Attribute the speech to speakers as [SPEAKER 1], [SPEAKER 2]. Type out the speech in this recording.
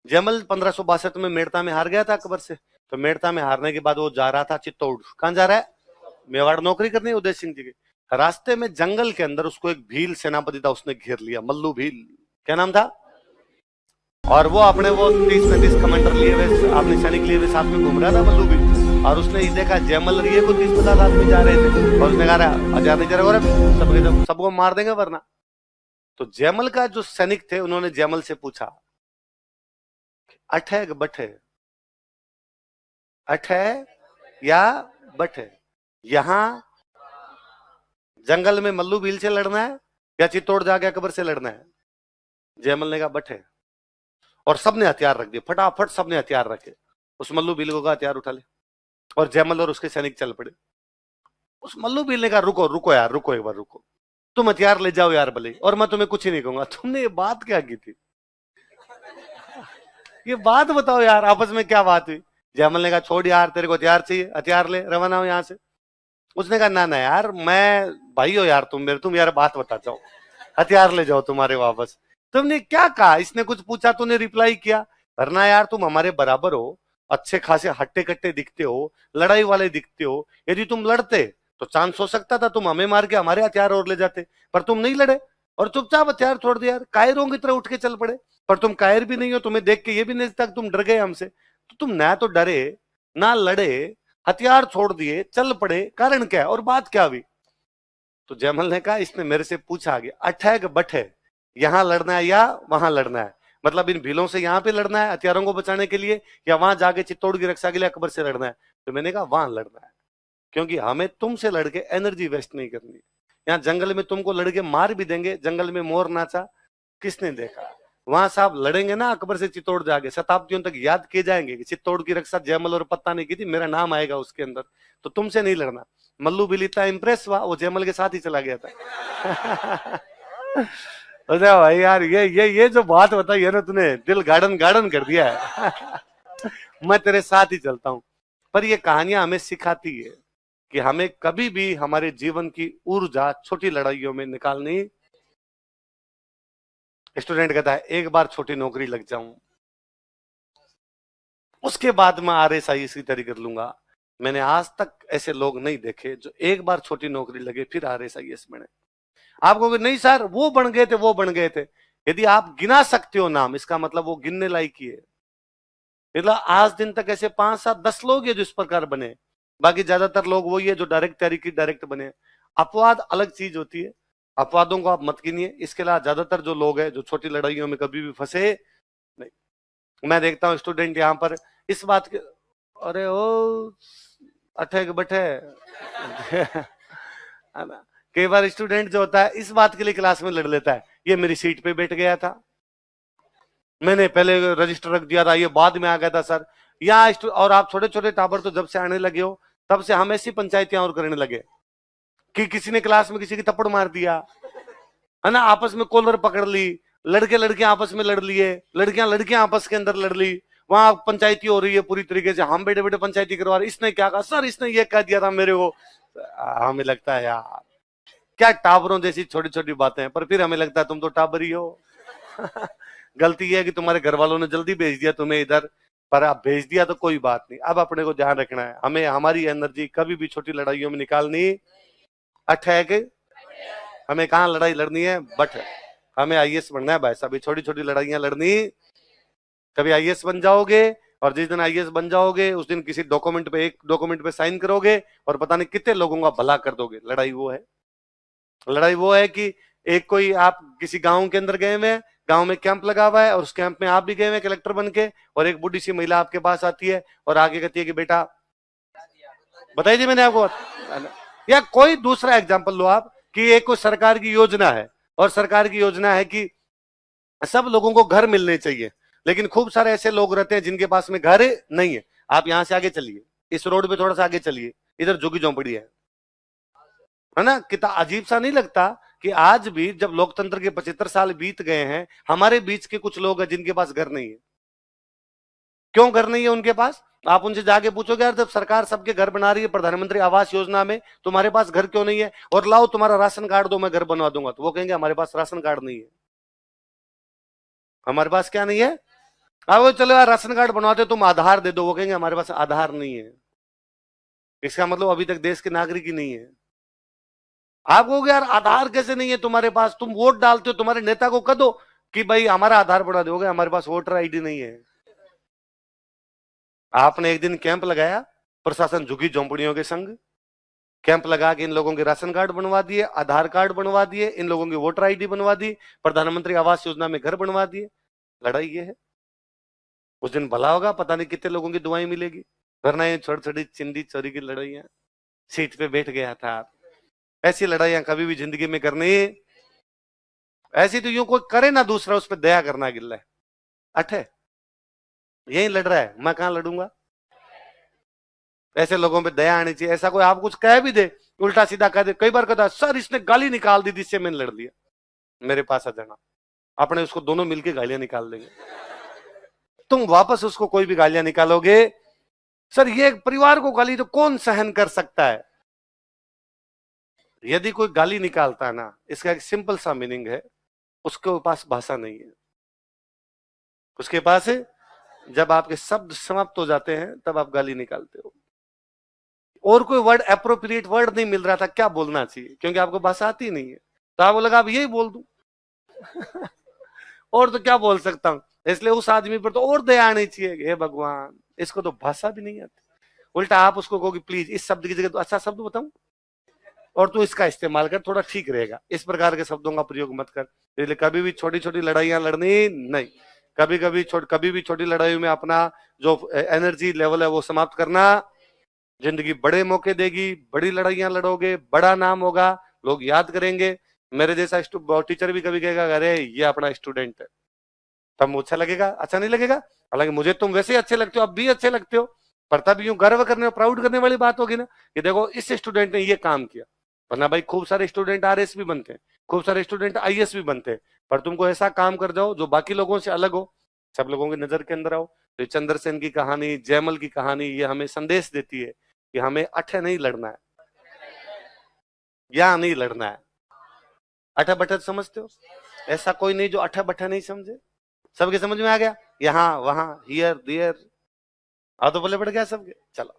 [SPEAKER 1] जयमल 1562 में मेड़ता में हार गया था अकबर से। तो मेड़ता में हारने के बाद वो जा रहा था चित्तौड़। कहां जा रहा है? मेवाड़ नौकरी करनी है उदय सिंह जी की। रास्ते में जंगल के अंदर उसको एक भील सेनापति था, उसने घेर लिया, मल्लू भील। क्या नाम था? और वो अपने वो 30-35 कमांडर लिए हुए, अपने सैनिक लिए हुए साथ में घूम रहा था मल्लू भील। और उसने देखा जयमल रिए को 30-50 आदमी जा रहे थे, और उसने कहा हजार नहीं जा रहे, सबको मार देंगे वरना। तो जयमल का जो सैनिक थे उन्होंने जयमल से पूछा, अठ है कि बठ है? अठ है या बठ है? यहां जंगल में मल्लू भील से लड़ना है या चित्तौड़ जाके अकबर से लड़ना है? जयमल ने कहा बठ है। और सबने हथियार रख दिए, फटाफट सबने हथियार रखे। उस मल्लू भील को कहा हथियार उठा ले, और जयमल और उसके सैनिक चल पड़े। उस मल्लू भील ने कहा रुको रुको यार, रुको एक बार रुको, तुम हथियार ले जाओ यार भले, और मैं तुम्हें कुछ ही नहीं कहूंगा। तुमने ये बात क्या की थी? ये बात बताओ यार, आपस में क्या बात हुई? जयमल ने कहा छोड़ यार, तेरे को हथियार चाहिए, हथियार ले, रवाना हो यहां से। उसने कहा ना ना यार, मैं भाई हो यार तुम मेरे, तुम यार बात बता जाओ, हथियार ले जाओ तुम्हारे वापस। तुमने क्या कहा? इसने कुछ पूछा, तूने रिप्लाई किया, वरना यार तुम हमारे बराबर हो, अच्छे खासे हट्टे कट्टे दिखते हो, लड़ाई वाले दिखते हो। यदि तुम लड़ते तो चांस हो सकता था तुम हमें मार के हमारे हथियार और ले जाते, पर तुम नहीं लड़े और चुपचाप हथियार छोड़ दिया यार, कायरों की तरह उठ के चल पड़े। पर तुम कायर भी नहीं हो, तुम्हें देख के ये भी नहीं तक तुम डर गए हमसे। तो तुम ना तो डरे ना लड़े, हथियार छोड़ दिए, चल पड़े, कारण क्या है और बात क्या हुई? तो जयमल ने कहा इसने मेरे से पूछा गया अठ है कि बठ है, यहां लड़ना है या वहां लड़ना है? मतलब इन भीलों से यहां पे लड़ना है हथियारों को बचाने के लिए, या वहां जाके चित्तौड़ की रक्षा के लिए अकबर से लड़ना है? तो मैंने कहा वहां लड़ना है, क्योंकि हमें तुमसे लड़के एनर्जी वेस्ट नहीं करनी। यहाँ जंगल में तुमको लड़के मार भी देंगे, जंगल में मोर नाचा किसने देखा? वहां साहब लड़ेंगे ना अकबर से चित्तौड़ जाके, शताब्दियों तक याद किए जाएंगे कि चित्तौड़ की रक्षा जयमल और पत्ता ने की थी, मेरा नाम आएगा उसके अंदर। तो तुमसे नहीं लड़ना। मल्लू भी इतना इंप्रेस हुआ, वो जयमल के साथ ही चला गया था। अरे भाई यार, ये जो बात बताई है ना तूने, दिल गार्डन गार्डन कर दिया है। मैं तेरे साथ ही चलता हूं। पर ये कहानियां हमें सिखाती है कि हमें कभी भी हमारे जीवन की ऊर्जा छोटी लड़ाइयों में निकालनी। स्टूडेंट कहता है एक बार छोटी नौकरी लग जाऊं, उसके बाद मैं RSI की तैयारी कर लूंगा। मैंने आज तक ऐसे लोग नहीं देखे जो एक बार छोटी नौकरी लगे फिर RSIS बने। आप कहोगे नहीं सर वो बन गए थे, वो बन गए थे। यदि आप गिना सकते हो नाम, इसका मतलब वो गिनने लायक ही है। मतलब आज दिन तक ऐसे 5-7-10 लोग हैं जो इस प्रकार बने, बाकी ज्यादातर लोग वही है जो डायरेक्ट तैयारी की डायरेक्ट बने। अपवाद अलग चीज होती है, अपवादों को आप मत गिनिए। इसके अलावा ज्यादातर जो लोग हैं जो छोटी लड़ाइयों में कभी भी फंसे नहीं। मैं देखता हूँ स्टूडेंट यहाँ पर इस बात के, अरे ओ अठे के बठे। कई बार स्टूडेंट जो होता है इस बात के लिए क्लास में लड़ लेता है, ये मेरी सीट पे बैठ गया था, मैंने पहले रजिस्टर रख दिया था, ये बाद में आ गया था सर। यहाँ और आप छोटे छोटे टाबर तो जब से आने लगे हो तब से हम ऐसी पंचायतें और करने लगे कि किसी ने क्लास में किसी की थप्पड़ मार दिया है ना, आपस में कॉलर पकड़ ली, लड़के लड़कियां आपस में लड़ लिए, लड़कियां लड़कियां आपस के अंदर लड़ ली, वहां पंचायती हो रही है पूरी तरीके से, हम बेटे बेटे पंचायती करवा रहे, इसने क्या कहा सर, इसने ये कह दिया था मेरे को। हमें लगता है यार क्या टाबरों जैसी छोटी छोटी बातें हैं, पर फिर हमें लगता है तुम तो टाबर ही हो। गलती यह है कि तुम्हारे घर वालों ने जल्दी भेज दिया तुम्हें इधर, पर अब भेज दिया तो कोई बात नहीं, अब अपने को ध्यान रखना है, हमें हमारी एनर्जी कभी भी छोटी लड़ाइयों में निकालनी अटैक। हमें कहाँ लड़ाई लड़नी है, बट हमें IAS बनना है भाई साहब। छोटी छोटी लड़ाइयां लड़नी, कभी IAS बन जाओगे, और जिस दिन IAS बन जाओगे उस दिन किसी डॉक्यूमेंट पे, एक डॉक्यूमेंट पे साइन करोगे और पता नहीं कितने लोगों का भला कर दोगे। लड़ाई वो है, लड़ाई वो है कि एक कोई आप किसी गांव के अंदर गए हुए, गांव में कैंप लगा हुआ है और उस कैंप में आप भी गए हुए कलेक्टर बन के, और एक बुढ़ी सी महिला आपके पास आती है और आगे कहती है कि बेटा बताइए जी मैंने आपको, या कोई दूसरा एग्जाम्पल लो आप कि एक कोई सरकार की योजना है, और सरकार की योजना है कि सब लोगों को घर मिलने चाहिए, लेकिन खूब सारे ऐसे लोग रहते हैं जिनके पास में घर नहीं है। आप यहां से आगे चलिए, इस रोड पे थोड़ा सा आगे चलिए, इधर झुग्गी झोंपड़ी है ना। कितना अजीब सा नहीं लगता कि आज भी जब लोकतंत्र के 75 साल बीत गए हैं, हमारे बीच के कुछ लोग हैं जिनके पास घर नहीं है। क्यों घर नहीं है उनके पास? आप उनसे जाके पूछोगे यार जब सरकार सबके घर बना रही है प्रधानमंत्री आवास योजना में, तुम्हारे पास घर क्यों नहीं है? और लाओ तुम्हारा राशन कार्ड दो मैं घर बनवा दूंगा, तो वो कहेंगे हमारे पास राशन कार्ड नहीं है। हमारे पास क्या नहीं है? वो चलो यार राशन कार्ड बनवाते, तुम आधार दे दो, वो कहेंगे हमारे पास आधार नहीं है। इसका मतलब अभी तक देश के नागरिक ही नहीं है। आप कहोगे यार आधार कैसे नहीं है तुम्हारे पास, तुम वोट डालते हो, तुम्हारे नेता को कह दो कि भाई हमारा आधार बना दोगे, हमारे पास वोटर आईडी नहीं है। आपने एक दिन कैंप लगाया, प्रशासन झुग्गी झोंपड़ियों के संग कैंप लगा के इन लोगों के राशन कार्ड बनवा दिए, आधार कार्ड बनवा दिए, इन लोगों की वोटर आईडी बनवा दी, प्रधानमंत्री आवास योजना में घर बनवा दिए। लड़ाई ये है। उस दिन भला होगा, पता नहीं कितने लोगों की दुआएं मिलेगी, वरना ये छोटी छोटी चिंदी चोरी की लड़ाइयां। सीट पे बैठ गया था आप, ऐसी लड़ाइयां कभी भी जिंदगी में करनी। ऐसी तो यूं कोई करे ना दूसरा उस पर दया करना गिल्ला है। अठे यही लड़ रहा है, मैं कहां लड़ूंगा। ऐसे लोगों पे दया आनी चाहिए। ऐसा कोई आप कुछ कह भी दे, उल्टा सीधा कह दे, कई बार कहता है सर इसने गाली निकाल दी, जिससे मैंने लड़ लिया, मेरे पास आ जाना, अपने उसको दोनों मिलके गालियां निकाल देंगे। तुम वापस उसको कोई भी गालियां निकालोगे, सर ये परिवार को गाली तो कौन सहन कर सकता है। यदि कोई गाली निकालता है ना, इसका एक सिंपल सा मीनिंग है, उसके पास भाषा नहीं है। उसके पास जब आपके शब्द समाप्त हो जाते हैं तब आप गाली निकालते हो। और कोई वर्ड एप्रोप्रिएट वर्ड नहीं मिल रहा था क्या बोलना चाहिए, क्योंकि आपको भाषा आती नहीं है, तो आपको लगा अब यही बोल दूं। और तो क्या बोल सकता हूं, इसलिए उस आदमी पर तो और दया आनी चाहिए। हे भगवान, इसको तो भाषा भी नहीं आती। उल्टा आप उसको कहोगे प्लीज इस शब्द की जगह तो अच्छा शब्द बताऊं और तू इसका इस्तेमाल कर, थोड़ा ठीक रहेगा। इस प्रकार के शब्दों का प्रयोग मत कर। इसलिए कभी भी छोटी छोटी लड़ाइयां लड़नी नहीं। कभी भी छोटी लड़ाइयों में अपना जो एनर्जी लेवल है वो समाप्त करना। जिंदगी बड़े मौके देगी, बड़ी लड़ाइयां लड़ोगे, बड़ा नाम होगा, लोग याद करेंगे। मेरे जैसा टीचर भी कभी कहेगा अरे ये अपना स्टूडेंट है, तब अच्छा लगेगा, अच्छा नहीं लगेगा। हालांकि मुझे तुम वैसे ही अच्छे लगते हो, अब भी अच्छे लगते हो, पर तब यूं गर्व करने और प्राउड करने वाली बात होगी ना कि देखो इस स्टूडेंट ने ये काम किया। वरना भाई खूब सारे स्टूडेंट आरएस भी बनते हैं, खूब सारे स्टूडेंट आईएएस भी बनते हैं, पर तुमको ऐसा काम कर जाओ जो बाकी लोगों से अलग हो, सब लोगों की नजर के अंदर आओ। तो चंद्रसेन की कहानी, जयमल की कहानी, ये हमें संदेश देती है कि हमें अठे नहीं लड़ना है, या नहीं लड़ना है। अठे बठे समझते हो, ऐसा कोई नहीं जो अठे बठे नहीं समझे। सबके समझ में आ गया, यहाँ वहां हियर देयर, तो बोले पड़ गया सबके। चलो।